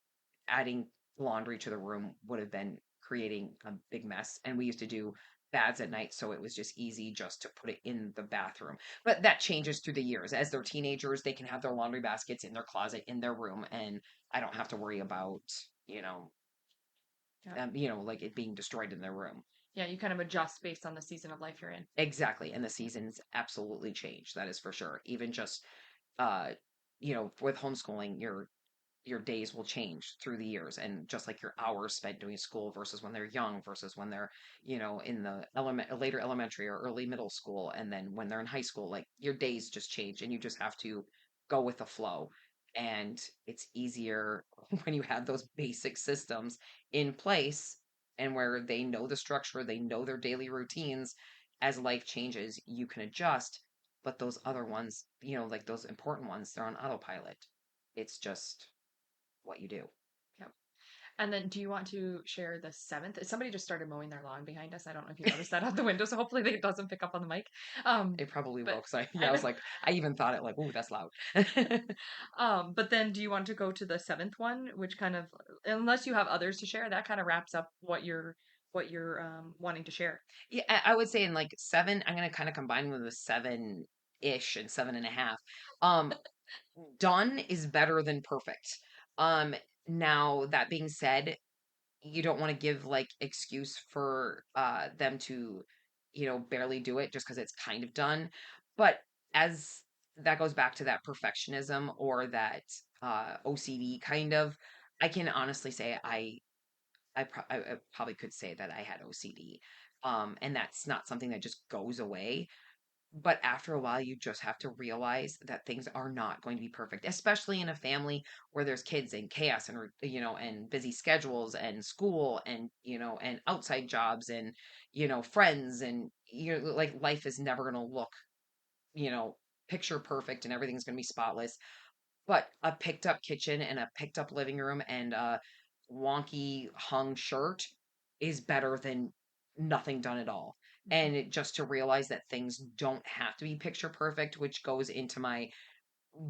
adding laundry to the room would have been creating a big mess. And we used to do baths at night, so it was just easy just to put it in the bathroom. But that changes through the years. As they're teenagers, they can have their laundry baskets in their closet in their room, and I don't have to worry about, you know, Yeah. like it being destroyed in their room. Yeah, you kind of adjust based on the season of life you're in. Exactly. And the Yeah. seasons absolutely change. That is for sure. Even just uh with homeschooling, your days will change through the years and just like your hours spent doing school versus when they're young versus when they're in the later elementary or early middle school, and then when they're in high school, like your days just change and you just have to go with the flow. And it's easier when you have those basic systems in place and where they know the structure, they know their daily routines. As life changes you can adjust, but those other ones, like those important ones, they're on autopilot. It's just what you do. Yep. And then do you want to share the seventh? Somebody just started mowing their lawn behind us. I don't know if you noticed that out the window, so hopefully it doesn't pick up on the mic. It probably will But because I yeah, I I know. was like, I even thought it like, oh, that's loud. But then do you want to go to the seventh one, which kind of, unless you have others to share, that kind of wraps up what you're wanting to share. Yeah, I would say in like 7, I'm gonna kind of combine with a 7-ish and 7.5. Um, Done is better than perfect. Um, Now that being said, you don't want to give like excuse for them to, barely do it just because it's kind of done. But as that goes back to that perfectionism or that OCD kind of, I can honestly say I probably could say that I had OCD. And that's not something that just goes away. But after a while, you just have to realize that things are not going to be perfect, especially in a family where there's kids and chaos and, and busy schedules and school and, and outside jobs and, friends. And you're like, life is never going to look, you know, picture perfect and everything's going to be spotless. But a picked up kitchen and a picked up living room and a wonky hung shirt is better than nothing done at all. Mhm. And just to realize that things don't have to be picture perfect, which goes into my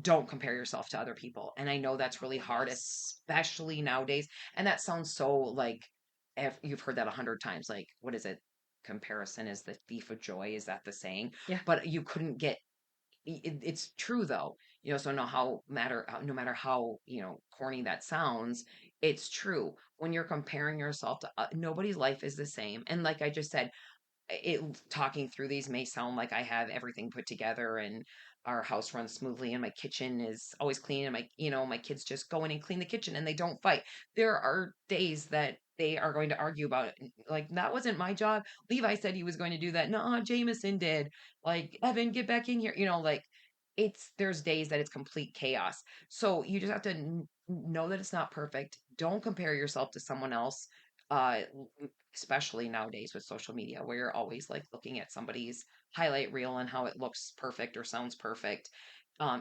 don't compare yourself to other people. And I know that's really Oh, hard, yes. especially nowadays. And that sounds so like, if you've heard that 100 times, like, what is it? Comparison is the thief of joy. Is that the saying? Yeah. But you couldn't get it's true though, so no matter how, corny that sounds, it's true. When you're comparing yourself to nobody's life is the same. And like I just said, it talking through these may sound like I have everything put together and our house runs smoothly and my kitchen is always clean and my kids just go in and clean the kitchen and they don't fight. There are days that they are going to argue about it. Like, that wasn't my job. Levi said he was going to do that. No, Jameson did. Like, Evan, get back in here. Like, there's days that it's complete chaos. So you just have to know that it's not perfect. Don't compare yourself to someone else. Uh, Especially nowadays with social media where you're always like looking at somebody's highlight reel and how it looks perfect or sounds perfect.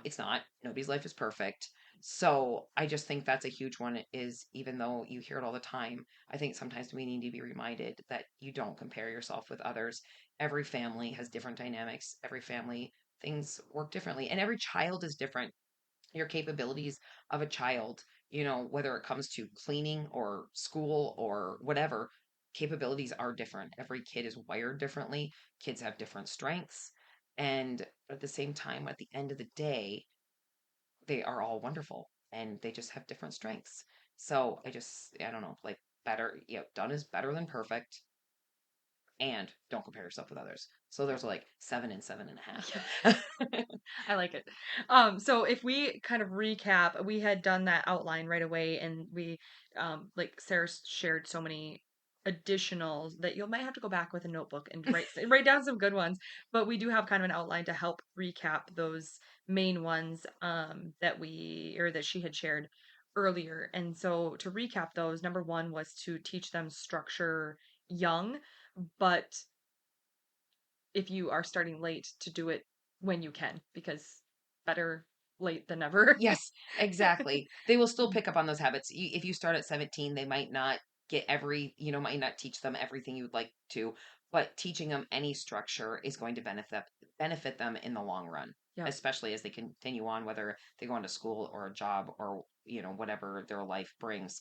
It's not. Nobody's life is perfect. So I just think that's a huge one, is even though you hear it all the time, I think sometimes we need to be reminded that you don't compare yourself with others. Every family has different dynamics. Every family, things work differently, and every child is different. Your capabilities of a child, whether it comes to cleaning or school or whatever, capabilities are different. Every kid is wired differently. Kids have different strengths. And at the same time, at the end of the day, they are all wonderful and they just have different strengths. So I don't know, like, better, done is better than perfect, and don't compare yourself with others. So Yeah. there's like seven and seven and a Yeah. half. I like it. So if we kind of recap, we had done that outline right away, and we, like Sarah shared so many additionals that you might have to go back with a notebook and write down some good ones. But we do have kind of an outline to help recap those main ones, that we or that she had shared earlier. And so to recap those, number one was to teach them structure young, but if you are starting late, to do it when you can, because better late than never. Yes, exactly. They will still pick up on those habits. If you start at 17, they might not might not teach them everything you would like to, but teaching them any structure is going to benefit them in the long run, Yep. especially as they continue on, whether they go into school or a job or, whatever their life brings.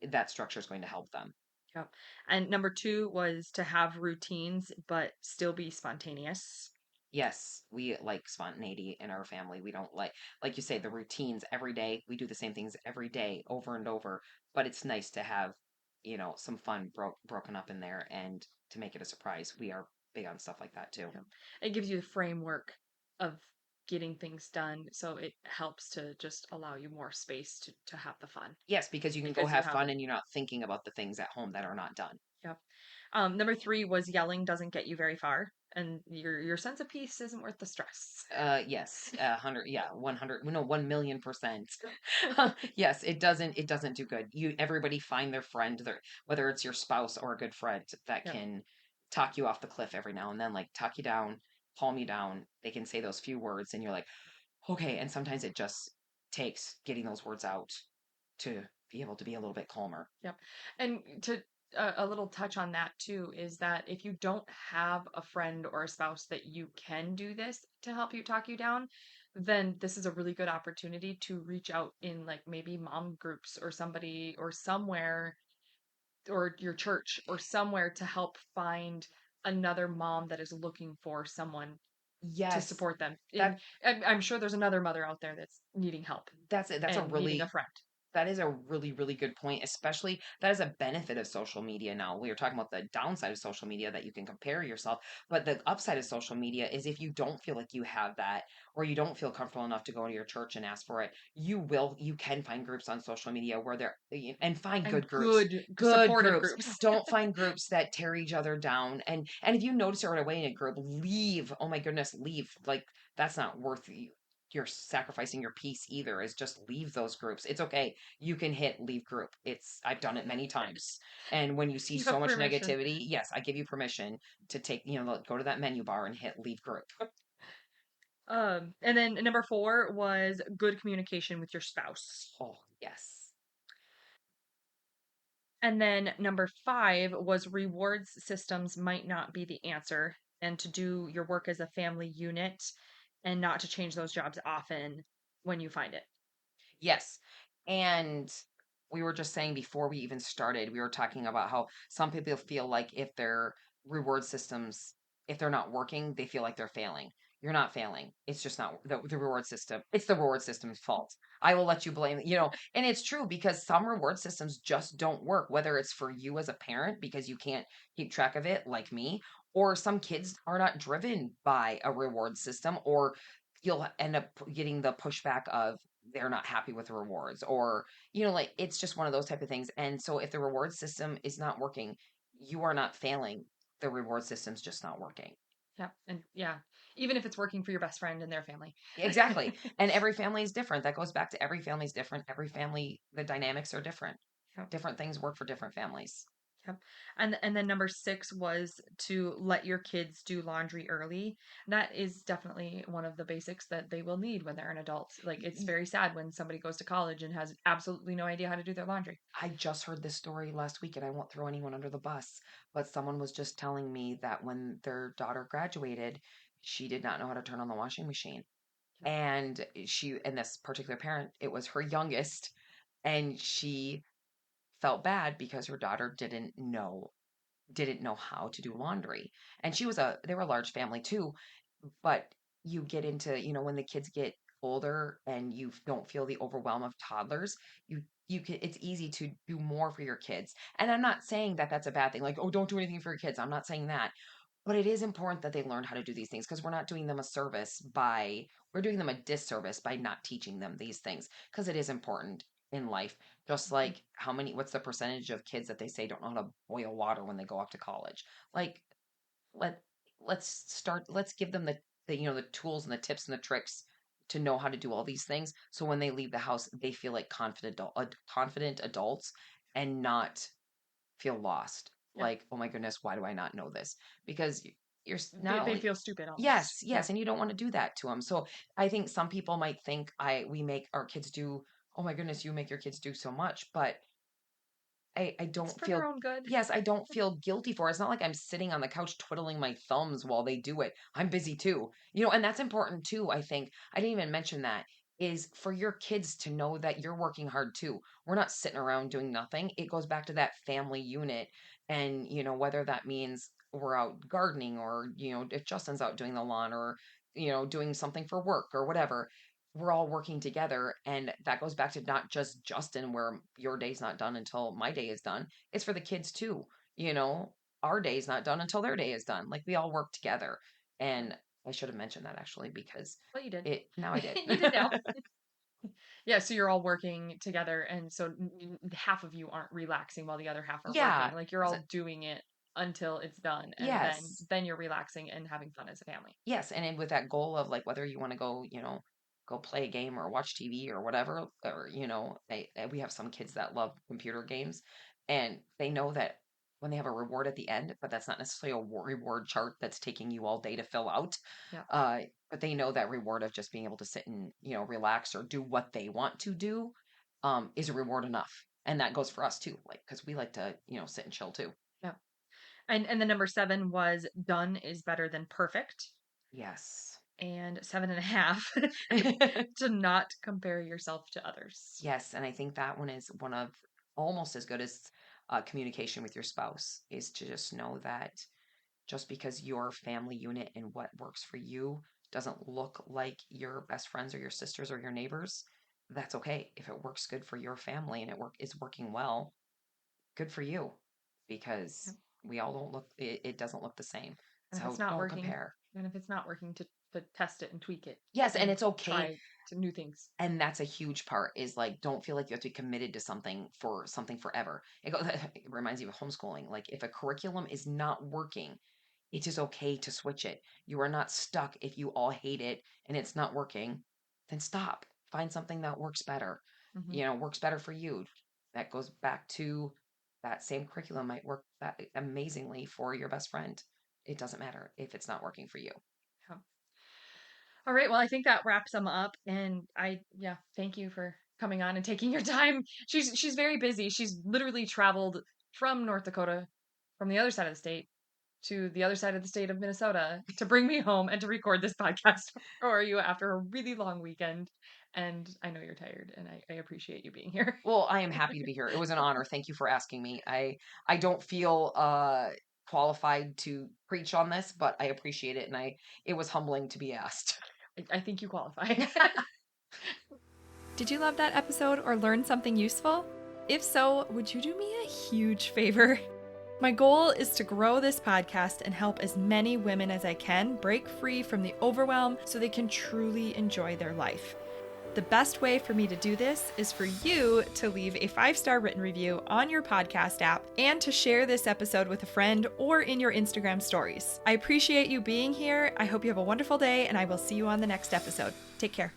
That structure is going to help them. Yep. And number two was to have routines, but still be spontaneous. Yes, we like spontaneity in our family. We don't like you say, the routines every day. We do the same things every day over and over, but it's nice to have, some fun broken up in there and to make it a surprise. We are big on stuff like that too. Yep. It gives you the framework of getting things done, so it helps to just allow you more space to have the fun Yes, because you can go because you have have fun it. and you're not thinking about the things at home that are not done. Yep. Number three was yelling doesn't get you very far, and your sense of peace isn't worth the stress. Yes, 100, yeah, 100, no, 1,000,000%. Yes, it doesn't do good. Everybody find their friend, whether it's your spouse or a good friend that Yep. can talk you off the cliff every now and then, like talk you down, calm you down. They can say those few words and you're like, okay. And sometimes it just takes getting those words out to be able to be a little bit calmer. Yep. And to a little touch on that too is that if you don't have a friend or a spouse that you can do this to help you talk you down, then this is a really good opportunity to reach out in like maybe mom groups or somebody or somewhere or your church or somewhere to help find another mom that is looking for someone to Yes, support them. that I'm sure there's another mother out there that's needing help that's it. That's a and needing a really friend. That is a really, really good point, especially that is a benefit of social media now. We were talking about the downside of social media that you can compare yourself, but the upside of social media is if you don't feel like you have that or you don't feel comfortable enough to go to your church and ask for it, you can find groups on social media where and find And good groups. Good supportive groups. groups. Don't find groups that tear each other down. And if you notice it right away in a group, leave. Oh my goodness, leave. Like that's not worth you're sacrificing your peace either is just leave those groups. It's okay, you can hit leave group. I've done it many times. And when you see You so have much permission. negativity, yes, I give you permission to take, go to that menu bar and hit leave group. And then number 4 was good communication with your spouse. Oh, yes. And then number 5 was rewards systems might not be the answer, and to do your work as a family unit and not to change those jobs often when you find it. Yes. And we were just saying before we even started, we were talking about how some people feel like if their reward systems, if they're not working, they feel like they're failing. You're not failing. It's just not the reward system. It's the reward system's fault. I will let you blame, and it's true because some reward systems just don't work, whether it's for you as a parent because you can't keep track of it, like me, or some kids are not driven by a reward system, or you'll end up getting the pushback of they're not happy with the rewards or like it's just one of those type of things. And so if the reward system is not working, you are not failing, the reward system's just not working. Yeah. And yeah, even if it's working for your best friend and their family. Exactly. And every family is different. That goes back to every family is different. Every family, the dynamics are different. Yep. Different things work for different families. Yep. And then number 6 was to let your kids do laundry early. That is definitely one of the basics that they will need when they're an adult. Like it's very sad when somebody goes to college and has absolutely no idea how to do their laundry. I just heard this story last week and I won't throw anyone under the bus, but someone was just telling me that when their daughter graduated, she did not know how to turn on the washing machine. Yep. And this particular parent, it was her youngest, and she felt bad because her daughter didn't know how to do laundry. And they were a large family too, but you get into, when the kids get older and you don't feel the overwhelm of toddlers, it's easy to do more for your kids. And I'm not saying that that's a bad thing, like, oh, don't do anything for your kids. I'm not saying that. But it is important that they learn how to do these things because we're doing them a disservice by not teaching them these things because it is important in life. Just Mhm. like what's the percentage of kids that they say don't know how to boil water when they go off to college? Like, let let's give them the tools and the tips and the tricks to know how to do all these things. So when they leave the house, they feel like confident adults and not feel lost. Yeah. Like, oh my goodness, why do I not know this? Because not They only feel stupid almost. yes, Yeah. yes, and you don't want to do that to them. So I think some people might think I we make our kids do. Oh my goodness, you make your kids do so much, but I It's don't for their feel own good. yes, I don't feel guilty for it. It's not like I'm sitting on the couch twiddling my thumbs while they do it. I'm busy too. And that's important too, I think. I didn't even mention that is for your kids to know that you're working hard too. We're not sitting around doing nothing. It goes back to that family unit and whether that means we're out gardening or if Justin's out doing the lawn or doing something for work or whatever, we're all working together. And that goes back to not just Justin, where your day's not done until my day is done. It's for the kids too. You know, our day's not done until their day is done. Like we all work together. Yeah. And I should have mentioned that actually because Well, you did. now I did. You did now. Yeah, so you're all working together, and so half of you aren't relaxing while the other half are Yeah. working. Like you're 'Cause all doing it until it's done, and then yes. then you're relaxing and having fun as a family. Yes, and then with that goal of like whether you want to go, go play a game or watch TV or whatever, or we have some kids that love computer games, and they know that when they have a reward at the end, but that's not necessarily a reward chart that's taking you all day to fill out. Yeah. Uh, but they know that reward of just being able to sit and relax or do what they want to do, is a reward enough, and that goes for us too, like because we like to sit and chill too. Yeah. And the number 7 was done is better than perfect. Yes. And 7.5 to not compare yourself to others. Yes, and I think that one is one of almost as good as communication with your spouse is to just know that just because your family unit and what works for you doesn't look like your best friends or your sisters or your neighbors, that's okay. If it works good for your family and is working well, good for you, because Yep. we all don't look, it doesn't look the same. And if it's So not don't working, compare. to test it and tweak it Yes, and and it's okay. try to new things. And that's a huge part, is like, don't feel like you have to be committed to something forever. It reminds me of homeschooling. Like, if a curriculum is not working, it is okay to switch it. You are not stuck. If you all hate it and it's not working, then stop. Find something that works better. Hmm. Works better for you. That goes back to, that same curriculum might work that amazingly for your best friend. It doesn't matter if it's not working for you. Yeah. All right. Well, I think that wraps them up. And yeah, thank you for coming on and taking your time. She's very busy. She's literally traveled from North Dakota, from the other side of the state, to the other side of the state of Minnesota to bring me home and to record this podcast for you after a really long weekend. And I know you're tired, and I appreciate you being here. Well, I am happy to be here. It was an honor. Thank you for asking me. I don't feel qualified to preach on this, but I appreciate it, and I it was humbling to be asked. I think you qualify. Did you love that episode or learn something useful? If so, would you do me a huge favor? My goal is to grow this podcast and help as many women as I can break free from the overwhelm so they can truly enjoy their life. The best way for me to do this is for you to leave a 5-star written review on your podcast app and to share this episode with a friend or in your Instagram stories. I appreciate you being here. I hope you have a wonderful day, and I will see you on the next episode. Take care.